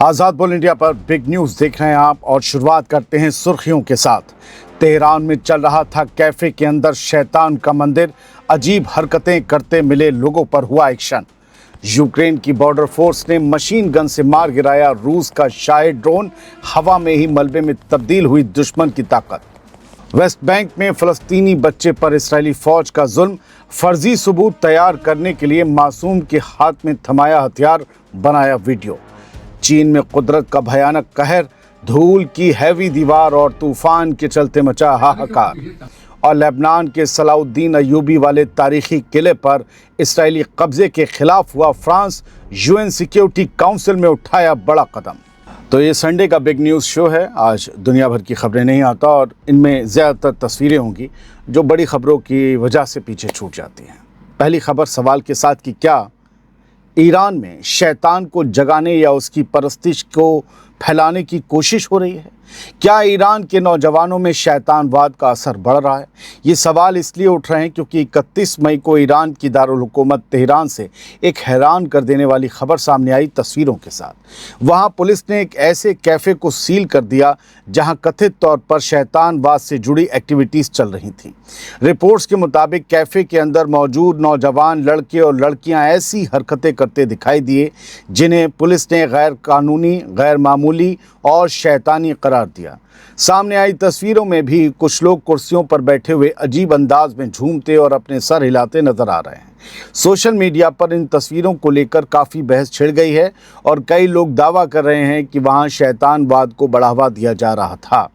आज़ाद बोल इंडिया पर big news देख रहे हैं आप और शुरुआत करते हैं सुर्खियों के साथ। तेहरान में चल रहा था कैफे के अंदर शैतान का मंदिर, अजीब हरकतें करते मिले लोगों पर हुआ एक्शन। यूक्रेन की बॉर्डर फोर्स ने मशीन गन से मार गिराया रूस का शाही ड्रोन, हवा में ही मलबे में तब्दील हुई दुश्मन की ताकत। वेस्ट बैंक में फ़लस्तीनी बच्चे पर इस्राएली फ़ौज का जुल्म, फर्जी सबूत तैयार करने के लिए मासूम के हाथ में थमाया हथियार बनाया वीडियो। चीन में कुदरत का भयानक कहर, धूल की हैवी दीवार और तूफान के चलते मचा हाहाकार। और लेबनान के सलाउद्दीन अयूबी वाले तारीखी किले पर इस्राएली कब्जे के खिलाफ हुआ फ्रांस यूएन सिक्योरिटी काउंसिल में उठाया बड़ा कदम। तो ये संडे का बिग न्यूज़ शो है। आज दुनिया भर की खबरें नहीं आता और इनमें ज़्यादातर तस्वीरें होंगी जो बड़ी खबरों की वजह से पीछे छूट जाती हैं। पहली खबर सवाल के साथ कि क्या ईरान में शैतान को जगाने या उसकी परस्तिश को फैलाने की कोशिश हो रही है? क्या ईरान के नौजवानों में शैतानवाद का असर बढ़ रहा है? ये सवाल इसलिए उठ रहे हैं क्योंकि 31 मई को ईरान की दारुल हुकूमत तेहरान से एक हैरान कर देने वाली खबर सामने आई तस्वीरों के साथ। वहां पुलिस ने एक ऐसे कैफ़े को सील कर दिया जहां कथित तौर पर शैतानवाद से जुड़ी एक्टिविटीज़ चल रही थीं। रिपोर्ट्स के मुताबिक कैफ़े के अंदर मौजूद नौजवान लड़के और लड़कियां ऐसी हरकतें करते दिखाई दिए जिन्हें पुलिस ने गैर कानूनी, गैर मामूली और शैतानी करार दिया। सामने आई तस्वीरों में भी कुछ लोग कुर्सियों पर बैठे हुए अजीब अंदाज में झूमते और अपने सर हिलाते नजर आ रहे हैं। सोशल मीडिया पर इन तस्वीरों को लेकर काफ़ी बहस छिड़ गई है और कई लोग दावा कर रहे हैं कि वहां शैतानवाद को बढ़ावा दिया जा रहा था।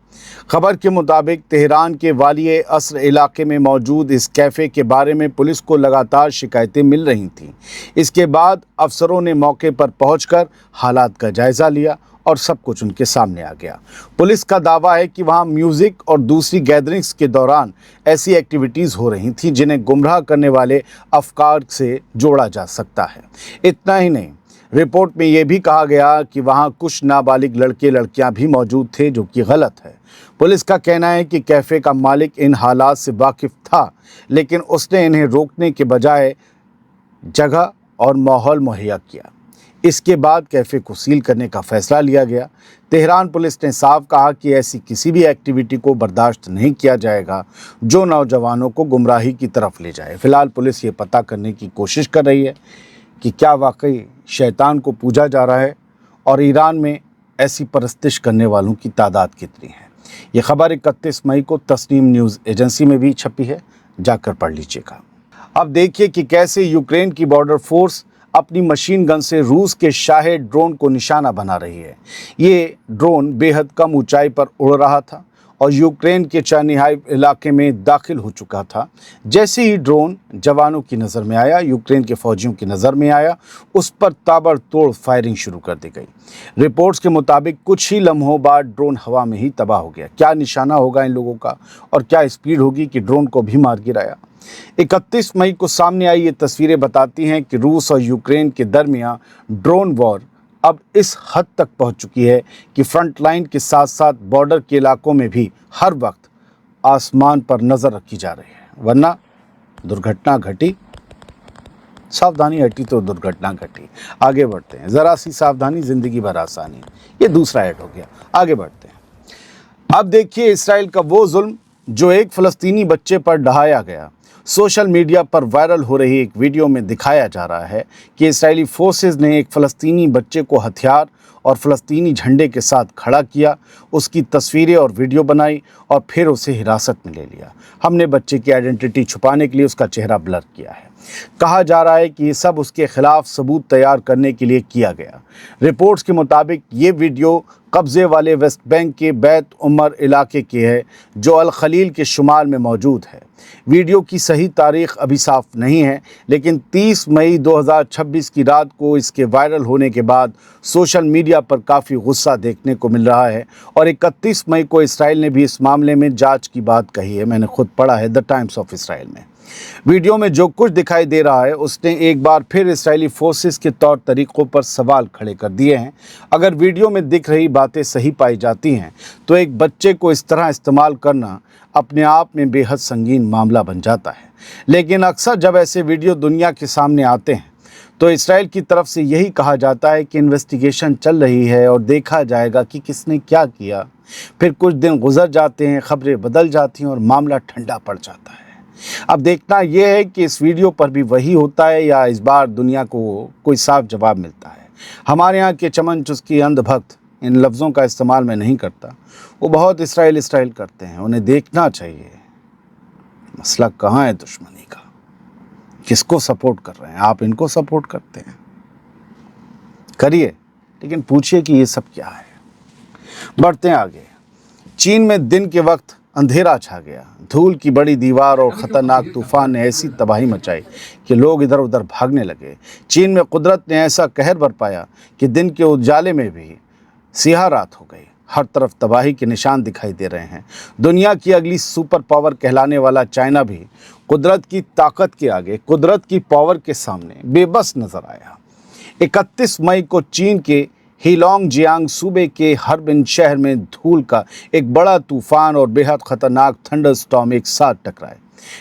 खबर के मुताबिक तेहरान के वालिए अस्र इलाके में मौजूद इस कैफ़े के बारे में पुलिस को लगातार शिकायतें मिल रही थीं। इसके बाद अफसरों ने मौके पर पहुंचकर हालात का जायज़ा लिया और सब कुछ उनके सामने आ गया। पुलिस का दावा है कि वहां म्यूज़िक और दूसरी गैदरिंग्स के दौरान ऐसी एक्टिविटीज़ हो रही थीं जिन्हें गुमराह करने वाले अफकार से जोड़ा जा सकता है। इतना ही नहीं, रिपोर्ट में ये भी कहा गया कि वहां कुछ नाबालिग लड़के लड़कियां भी मौजूद थे, जो कि गलत है। पुलिस का कहना है कि कैफ़े का मालिक इन हालात से वाकिफ़ था, लेकिन उसने इन्हें रोकने के बजाय जगह और माहौल मुहैया किया। इसके बाद कैफ़े को सील करने का फैसला लिया गया। तेहरान पुलिस ने साफ कहा कि ऐसी किसी भी एक्टिविटी को बर्दाश्त नहीं किया जाएगा जो नौजवानों को गुमराही की तरफ ले जाए। फिलहाल पुलिस ये पता करने की कोशिश कर रही है कि क्या वाकई शैतान को पूजा जा रहा है और ईरान में ऐसी परस्तिश करने वालों की तादाद कितनी है। ये खबर 31 मई को तस्नीम न्यूज़ एजेंसी में भी छपी है, जाकर पढ़ लीजिएगा। अब देखिए कि कैसे यूक्रेन की बॉर्डर फोर्स अपनी मशीन गन से रूस के शाही ड्रोन को निशाना बना रही है। ये ड्रोन बेहद कम ऊंचाई पर उड़ रहा था और यूक्रेन के चर्निहाई इलाके में दाखिल हो चुका था। जैसे ही ड्रोन जवानों की नज़र में आया, यूक्रेन के फौजियों की नज़र में आया, उस पर ताबड़तोड़ फायरिंग शुरू कर दी गई। रिपोर्ट्स के मुताबिक कुछ ही लम्हों बाद ड्रोन हवा में ही तबाह हो गया। क्या निशाना होगा इन लोगों का और क्या स्पीड होगी कि ड्रोन को भी मार गिराया। 31 मई को सामने आई ये तस्वीरें बताती हैं कि रूस और यूक्रेन के दरमियान ड्रोन वॉर अब इस हद तक पहुंच चुकी है कि फ्रंट लाइन के साथ साथ बॉर्डर के इलाकों में भी हर वक्त आसमान पर नज़र रखी जा रही है, वरना दुर्घटना घटी, सावधानी हटी तो दुर्घटना घटी। आगे बढ़ते हैं। ज़रा सी सावधानी ज़िंदगी भर आसानी, ये दूसरा ऐड हो गया। आगे बढ़ते हैं। अब देखिए इसराइल का वो जुल्म जो एक फ़लस्तीनी बच्चे पर ढाया गया। सोशल मीडिया पर वायरल हो रही एक वीडियो में दिखाया जा रहा है कि इस्राएली फोर्सेस ने एक फ़लस्तीनी बच्चे को हथियार और फ़लस्तीनी झंडे के साथ खड़ा किया, उसकी तस्वीरें और वीडियो बनाई और फिर उसे हिरासत में ले लिया। हमने बच्चे की आइडेंटिटी छुपाने के लिए उसका चेहरा ब्लर किया है। कहा जा रहा है कि ये सब उसके खिलाफ सबूत तैयार करने के लिए किया गया। रिपोर्ट्स के मुताबिक ये वीडियो कब्ज़े वाले वेस्ट बैंक के बैत उमर इलाके की है जो अल खलील के शुमाल में मौजूद है। वीडियो की सही तारीख अभी साफ नहीं है, लेकिन 30 मई 2026 की रात को इसके वायरल होने के बाद सोशल मीडिया पर काफ़ी गुस्सा देखने को मिल रहा है और 31 मई को इसराइल ने भी इस मामले में जांच की बात कही है। मैंने खुद पढ़ा है द टाइम्स ऑफ इसराइल में। वीडियो में जो कुछ दिखाई दे रहा है उसने एक बार फिर इस्राएली फोर्सेस के तौर तरीक़ों पर सवाल खड़े कर दिए हैं। अगर वीडियो में दिख रही बातें सही पाई जाती हैं तो एक बच्चे को इस तरह इस्तेमाल करना अपने आप में बेहद संगीन मामला बन जाता है। लेकिन अक्सर जब ऐसे वीडियो दुनिया के सामने आते हैं तो इसराइल की तरफ से यही कहा जाता है कि इन्वेस्टिगेशन चल रही है और देखा जाएगा कि किसने क्या किया। फिर कुछ दिन गुजर जाते हैं, खबरें बदल जाती हैं और मामला ठंडा पड़ जाता है। अब देखना यह है कि इस वीडियो पर भी वही होता है या इस बार दुनिया को कोई साफ जवाब मिलता है। हमारे यहाँ के चमन चुस्की अंधभक्त इन लफ्ज़ों का इस्तेमाल मैं नहीं करता, वो बहुत इसराइल करते हैं। उन्हें देखना चाहिए मसला कहाँ है दुश्मनी का, किसको सपोर्ट कर रहे हैं। आप इनको सपोर्ट करते हैं, करिए, लेकिन पूछिए कि ये सब क्या है। बढ़ते हैं आगे। चीन में दिन के वक्त अंधेरा छा गया। धूल की बड़ी दीवार और ख़तरनाक तूफान ने ऐसी तबाही मचाई कि लोग इधर उधर भागने लगे। चीन में कुदरत ने ऐसा कहर बरपाया कि दिन के उजाले में भी सियाह रात हो गई। हर तरफ तबाही के निशान दिखाई दे रहे हैं। दुनिया की अगली सुपर पावर कहलाने वाला चाइना भी कुदरत की ताकत के आगे, कुदरत की पावर के सामने बेबस नजर आया। 31 मई को चीन के हीलोंगजियांग सूबे के हरबिन शहर में धूल का एक बड़ा तूफान और बेहद खतरनाक थंडरस्टॉर्म एक साथ टकराए।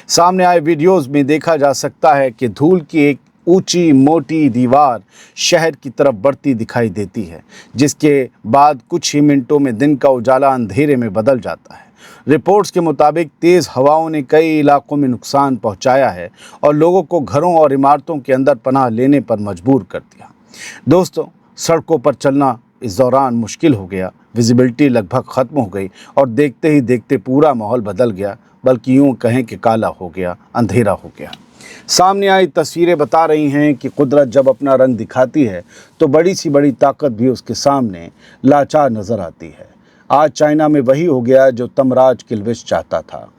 सामने आए वीडियोस में देखा जा सकता है कि धूल की एक ऊंची मोटी दीवार शहर की तरफ बढ़ती दिखाई देती है, जिसके बाद कुछ ही मिनटों में दिन का उजाला अंधेरे में बदल जाता है। रिपोर्ट्स के मुताबिक तेज़ हवाओं ने कई इलाकों में नुकसान पहुंचाया है और लोगों को घरों और इमारतों के अंदर पनाह लेने पर मजबूर कर दिया। दोस्तों, सड़कों पर चलना इस दौरान मुश्किल हो गया। विजिबिलिटी लगभग ख़त्म हो गई और देखते ही देखते पूरा माहौल बदल गया, बल्कि यूँ कहें कि काला हो गया, अंधेरा हो गया। सामने आई तस्वीरें बता रही हैं कि कुदरत जब अपना रंग दिखाती है तो बड़ी सी बड़ी ताकत भी उसके सामने लाचार नज़र आती है। आज चाइना में वही हो गया जो तमराज किल्विश चाहता था,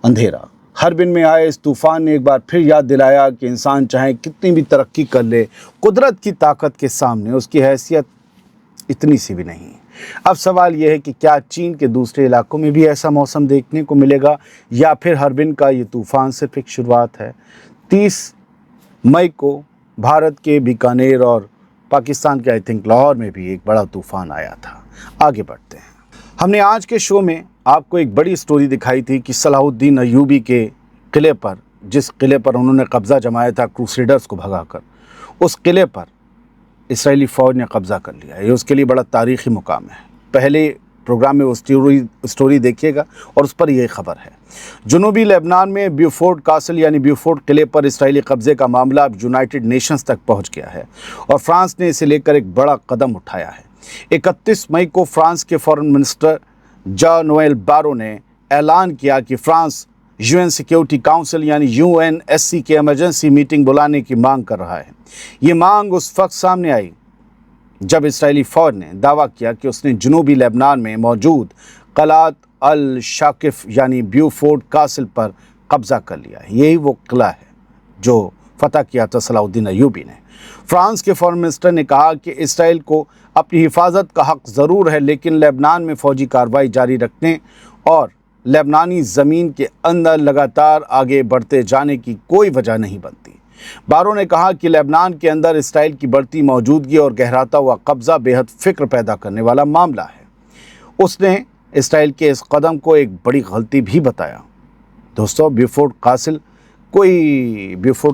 अंधेरा। हरबिन में आए इस तूफान ने एक बार फिर याद दिलाया कि इंसान चाहे कितनी भी तरक्की कर ले, कुदरत की ताकत के सामने उसकी हैसियत इतनी सी भी नहीं। अब सवाल यह है कि क्या चीन के दूसरे इलाकों में भी ऐसा मौसम देखने को मिलेगा या फिर हरबिन का ये तूफान सिर्फ एक शुरुआत है। 30 मई को भारत के बीकानेर और पाकिस्तान के लाहौर में भी एक बड़ा तूफान आया था। आगे बढ़ते हैं। हमने आज के शो में आपको एक बड़ी स्टोरी दिखाई थी कि सलाहुद्दीन अय्यूबी के किले पर, जिस किले पर उन्होंने कब्ज़ा जमाया था क्रूसेडर्स को भगाकर, उस किले पर इसराइली फ़ौज ने कब्ज़ा कर लिया। ये उसके लिए बड़ा तारीख़ी मुकाम है। पहले प्रोग्राम में वो स्टोरी देखिएगा और उस पर यह खबर है। जनूबी लेबनान में ब्यूफोर्ट कासल यानी ब्यूफोर्ट किले पर इसराइली कब्ज़े का मामला अब यूनाइटेड नेशंस तक पहुंच गया है और फ्रांस ने इसे लेकर एक बड़ा कदम उठाया है। 31 मई को फ्रांस के फॉरेन मिनिस्टर जॉन नोएल बारो ने ऐलान किया कि फ्रांस यूएन सिक्योरिटी काउंसिल यानी यूएनएससी की इमरजेंसी मीटिंग बुलाने की मांग कर रहा है। ये मांग उस वक्त सामने आई जब इसराइली फ़ौज ने दावा किया कि उसने जनूबी लेबनान में मौजूद कलात अल शाकिफ यानी ब्यूफोर्ट कासल पर कब्ज़ा कर लिया है। यही वो किला है जो फतह किया था सलाहुद्दीन अय्यूबी ने। फ्रांस के फॉरेन मिनिस्टर ने कहा कि इसराइल को अपनी हिफाजत का हक़ ज़रूर है, लेकिन लेबनान में फ़ौजी कार्रवाई जारी रखने और लेबनानी ज़मीन के अंदर लगातार आगे बढ़ते जाने की कोई वजह नहीं बनती। बारो ने कहा कि लेबनान के अंदर इसराइल की बढ़ती मौजूदगी और गहराता हुआ कब्ज़ा बेहद फ़िक्र पैदा करने वाला मामला है। उसने इसराइल के इस कदम को एक बड़ी गलती भी बताया। दोस्तों, ब्यूफोर्ट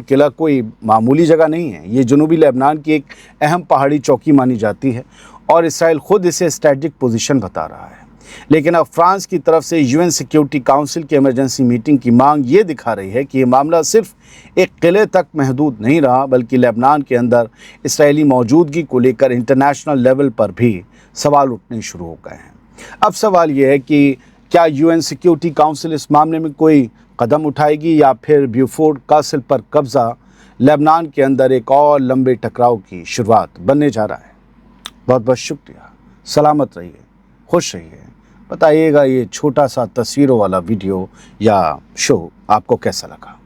किला कोई मामूली जगह नहीं है। ये जनूबी लेबनान की एक अहम पहाड़ी चौकी मानी जाती है और इसराइल खुद इसे स्ट्रेटेजिक पोजीशन बता रहा है। लेकिन अब फ्रांस की तरफ से यूएन सिक्योरिटी काउंसिल की इमरजेंसी मीटिंग की मांग ये दिखा रही है कि ये मामला सिर्फ एक किले तक महदूद नहीं रहा, बल्कि लेबनान के अंदर इसराइली मौजूदगी को लेकर इंटरनेशनल लेवल पर भी सवाल उठने शुरू हो गए हैं। अब सवाल ये है कि क्या यूएन सिक्योरिटी काउंसिल इस मामले में कोई कदम उठाएगी या फिर ब्यूफोर्ट कासल पर कब्ज़ा लेबनान के अंदर एक और लंबे टकराव की शुरुआत बनने जा रहा है। बहुत बहुत शुक्रिया। सलामत रहिए, खुश रहिए। बताइएगा ये छोटा सा तस्वीरों वाला वीडियो या शो आपको कैसा लगा।